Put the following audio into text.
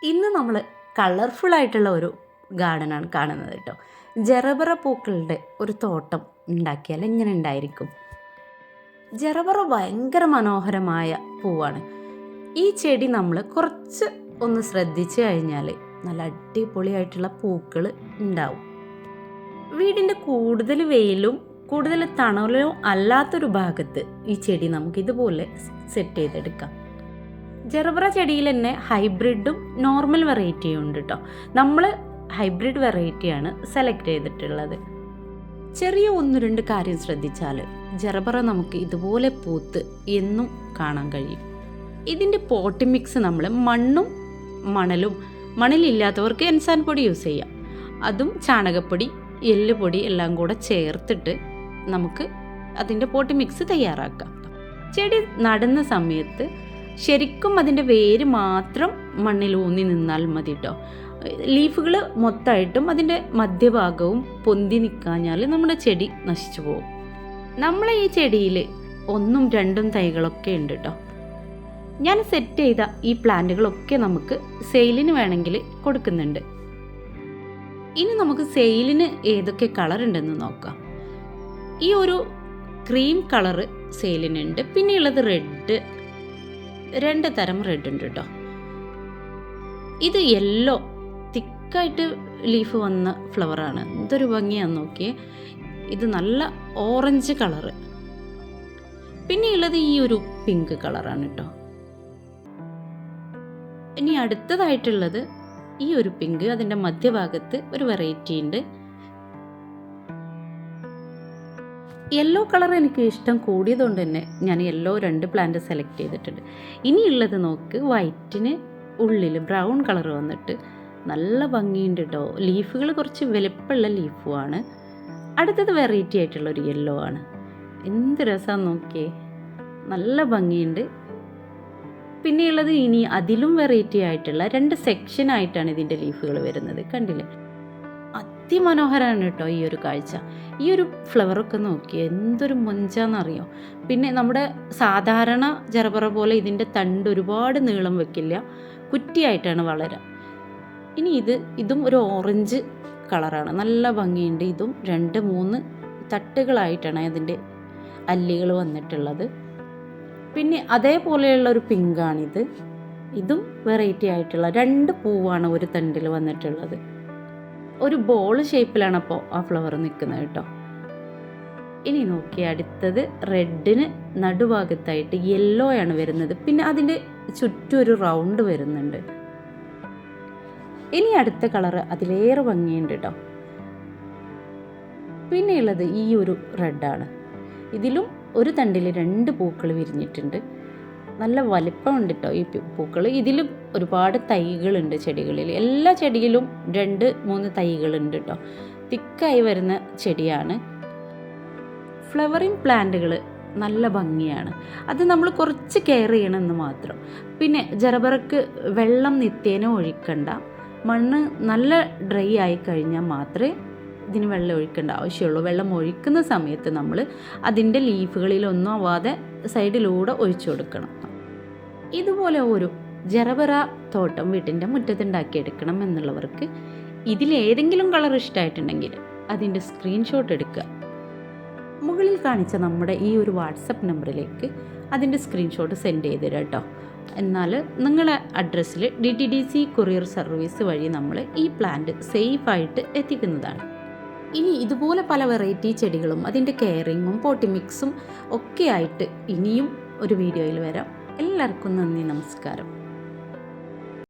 ഇന്ന് നമ്മൾ കളർഫുള്ളായിട്ടുള്ള ഒരു ഗാർഡനാണ് കാണുന്നത് കേട്ടോ. ജറബറ പൂക്കളുടെ ഒരു തോട്ടം ഉണ്ടാക്കിയാൽ എങ്ങനെ ഉണ്ടായിരിക്കും? ജറബറ ഭയങ്കര മനോഹരമായ പൂവാണ്. ഈ ചെടി നമ്മൾ കുറച്ച് ഒന്ന് ശ്രദ്ധിച്ചു കഴിഞ്ഞാൽ നല്ല അടിപൊളിയായിട്ടുള്ള പൂക്കൾ ഉണ്ടാവും. വീടിൻ്റെ കൂടുതൽ വെയിലും കൂടുതൽ തണലോ അല്ലാത്തൊരു ഭാഗത്ത് ഈ ചെടി നമുക്ക് ഇതുപോലെ സെറ്റ് ചെയ്തെടുക്കാം. ജറബറ ചെടിയിൽ തന്നെ ഹൈബ്രിഡും നോർമൽ വെറൈറ്റിയും ഉണ്ട് കേട്ടോ. നമ്മൾ ഹൈബ്രിഡ് വെറൈറ്റിയാണ് സെലക്ട് ചെയ്തിട്ടുള്ളത്. ചെറിയ 1-2 കാര്യം ശ്രദ്ധിച്ചാൽ ജറബറ നമുക്ക് ഇതുപോലെ പൂത്ത് എന്നും കാണാൻ കഴിയും. ഇതിൻ്റെ പോട്ടി മിക്സ് നമ്മൾ മണ്ണും മണലും, മണലില്ലാത്തവർക്ക് എൻസാൻ പൊടി യൂസ് ചെയ്യാം. അതും ചാണകപ്പൊടി, എല്ലുപൊടി എല്ലാം കൂടെ ചേർത്തിട്ട് നമുക്ക് അതിൻ്റെ പോട്ടി മിക്സ് തയ്യാറാക്കാം. ചെടി നടുന്ന സമയത്ത് ശരിക്കും അതിൻ്റെ വേര് മാത്രം മണ്ണിൽ ഊന്നി നിന്നാൽ മതി കേട്ടോ. ലീഫുകൾ മൊത്തമായിട്ടും അതിൻ്റെ മധ്യഭാഗവും പൊന്തി നിൽക്കാഞ്ഞാൽ നമ്മുടെ ചെടി നശിച്ചു പോകും. നമ്മളെ ഈ ചെടിയിൽ 1-2 തൈകളൊക്കെ ഉണ്ട് കേട്ടോ. ഞാൻ സെറ്റ് ചെയ്ത ഈ പ്ലാന്റുകളൊക്കെ നമുക്ക് സെയിലിന് വേണമെങ്കിൽ കൊടുക്കുന്നുണ്ട്. ഇനി നമുക്ക് സെയിലിന് ഏതൊക്കെ കളർ ഉണ്ടെന്ന് നോക്കാം. ഈ ഒരു ക്രീം കളറ് സെയിലിനുണ്ട്. പിന്നെയുള്ളത് റെഡ്, 2 തരം റെഡ് ഉണ്ട് കേട്ടോ. ഇത് യെല്ലോ തിക്കായിട്ട് ലീഫ് വന്ന ഫ്ലവറാണ്. എന്തൊരു ഭംഗിയാന്ന് നോക്കിയേ. ഇത് നല്ല ഓറഞ്ച് കളറ്. പിന്നെയുള്ളത് ഈ ഒരു പിങ്ക് കളറാണ് കേട്ടോ. ഇനി അടുത്തതായിട്ടുള്ളത് ഈ ഒരു പിങ്ക്. അതിൻ്റെ മധ്യഭാഗത്ത് ഒരു വെറൈറ്റി ഉണ്ട്. യെല്ലോ കളർ എനിക്ക് ഇഷ്ടം കൂടിയതുകൊണ്ട് തന്നെ ഞാൻ യെല്ലോ 2 പ്ലാന്റ് സെലക്ട് ചെയ്തിട്ടുണ്ട്. ഇനിയുള്ളത് നോക്ക്, വൈറ്റിന് ഉള്ളിൽ ബ്രൗൺ കളർ വന്നിട്ട് നല്ല ഭംഗിയുണ്ട് കേട്ടോ. ലീഫുകൾ കുറച്ച് വലുപ്പമുള്ള ലീഫുമാണ്. അടുത്തത് വെറൈറ്റി ആയിട്ടുള്ളൊരു യെല്ലോ ആണ്. എന്ത് രസമാണെന്ന് നോക്കിയേ, നല്ല ഭംഗിയുണ്ട്. പിന്നെയുള്ളത് ഇനി അതിലും വെറൈറ്റി ആയിട്ടുള്ള 2 സെക്ഷനായിട്ടാണ് ഇതിൻ്റെ ലീഫുകൾ വരുന്നത്. കണ്ടില്ലേ, അതിമനോഹരമാണ് കേട്ടോ ഈ ഒരു കാഴ്ച. ഈ ഒരു ഫ്ലവറൊക്കെ നോക്കിയാൽ എന്തൊരു മൊഞ്ചാന്നറിയോ. പിന്നെ നമ്മുടെ സാധാരണ ജറബറ പോലെ ഇതിൻ്റെ തണ്ട് ഒരുപാട് നീളം വെക്കില്ല, കുറ്റിയായിട്ടാണ് വളരുക. ഇനി ഇതും ഒരു ഓറഞ്ച് കളറാണ്, നല്ല ഭംഗിയുണ്ട്. ഇതും 2-3 തട്ടുകളായിട്ടാണ് അതിൻ്റെ അല്ലികൾ വന്നിട്ടുള്ളത്. പിന്നെ അതേപോലെയുള്ള ഒരു പിങ്കാണിത്. ഇതും വെറൈറ്റി ആയിട്ടുള്ള 2 പൂവാണ് ഒരു തണ്ടിൽ വന്നിട്ടുള്ളത്. ഒരു ബോൾ ഷേപ്പിലാണ് അപ്പോൾ ആ ഫ്ലവർ നിൽക്കുന്നത് കേട്ടോ. ഇനി നോക്കി, അടുത്തത് റെഡിന് നടുഭാഗത്തായിട്ട് യെല്ലോ ആണ് വരുന്നത്. പിന്നെ അതിൻ്റെ ചുറ്റും ഒരു റൗണ്ട് വരുന്നുണ്ട്. ഇനി അടുത്ത കളറ് അതിലേറെ ഭംഗിയുണ്ട് കേട്ടോ. പിന്നെയുള്ളത് ഈ ഒരു റെഡാണ്. ഇതിലും ഒരു തണ്ടിൽ 2 പൂക്കൾ വിരിഞ്ഞിട്ടുണ്ട്. നല്ല വലിപ്പമുണ്ട് കേട്ടോ ഈ പൂക്കൾ. ഇതിലും ഒരുപാട് തൈകളുണ്ട് ചെടികളിൽ. എല്ലാ ചെടിയിലും 2-3 തൈകളുണ്ട് കേട്ടോ. തിക്കായി വരുന്ന ചെടിയാണ്. ഫ്ലവറിങ് പ്ലാന്റുകൾ നല്ല ഭംഗിയാണ്. അത് നമ്മൾ കുറച്ച് കെയർ ചെയ്യണമെന്ന് മാത്രം. പിന്നെ ജറബറക്ക് വെള്ളം നിത്യേന ഒഴിക്കണ്ട. മണ്ണ് നല്ല ഡ്രൈ ആയി കഴിഞ്ഞാൽ മാത്രമേ ഇതിന് വെള്ളം ഒഴിക്കേണ്ട ആവശ്യമുള്ളൂ. വെള്ളം ഒഴിക്കുന്ന സമയത്ത് നമ്മൾ അതിൻ്റെ ലീഫുകളിലൊന്നും ആവാതെ സൈഡിലൂടെ ഒഴിച്ചു കൊടുക്കണം. ഇതുപോലെ ഒരു ജറബറ തോട്ടം വീട്ടിൻ്റെ മുറ്റത്തുണ്ടാക്കിയെടുക്കണം എന്നുള്ളവർക്ക് ഇതിലേതെങ്കിലും കളർ ഇഷ്ടമായിട്ടുണ്ടെങ്കിൽ അതിൻ്റെ സ്ക്രീൻഷോട്ട് എടുക്കുക. മുകളിൽ കാണിച്ച നമ്മുടെ ഈ ഒരു വാട്സപ്പ് നമ്പറിലേക്ക് അതിൻ്റെ സ്ക്രീൻഷോട്ട് സെൻഡ് ചെയ്ത് തരാം കേട്ടോ. എന്നാൽ നിങ്ങളുടെ അഡ്രസ്സിൽ DTDC കൊറിയർ സർവീസ് വഴി നമ്മൾ ഈ പ്ലാന്റ് സേഫായിട്ട് എത്തിക്കുന്നതാണ്. ഇനി ഇതുപോലെ പല വെറൈറ്റി ചെടികളും അതിൻ്റെ കെയറിങ്ങും പോട്ടി മിക്സും ഒക്കെ ആയിട്ട് ഇനിയും ഒരു വീഡിയോയിൽ വരാം. എല്ലാവർക്കും നന്ദി, നമസ്കാരം.